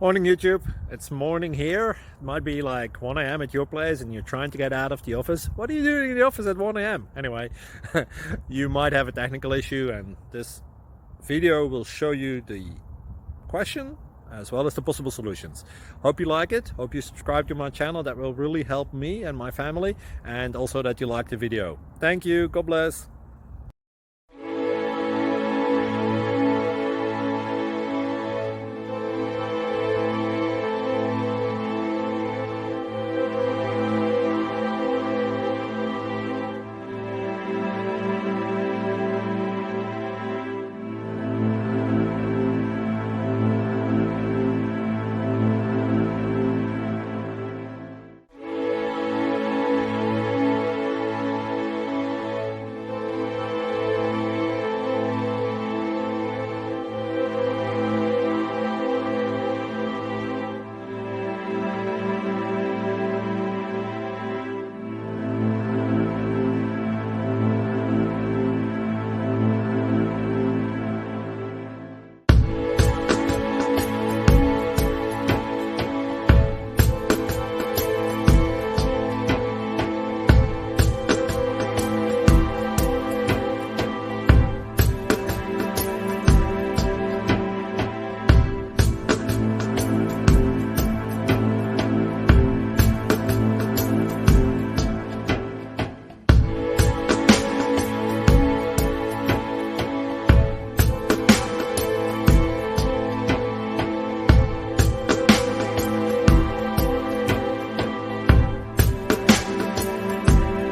Morning YouTube, it's morning here. It might be like 1 a.m. at your place and you're trying to get out of the office. What are you doing in the office at 1 a.m.? Anyway, you might have a technical issue and this video will show you the question as well as the possible solutions. Hope you like it, hope you subscribe to my channel. That will really help me and my family, and also that you like the video. Thank you, God bless.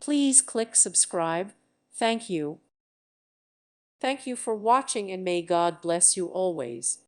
Please click subscribe. Thank you. Thank you for watching, and may God bless you always.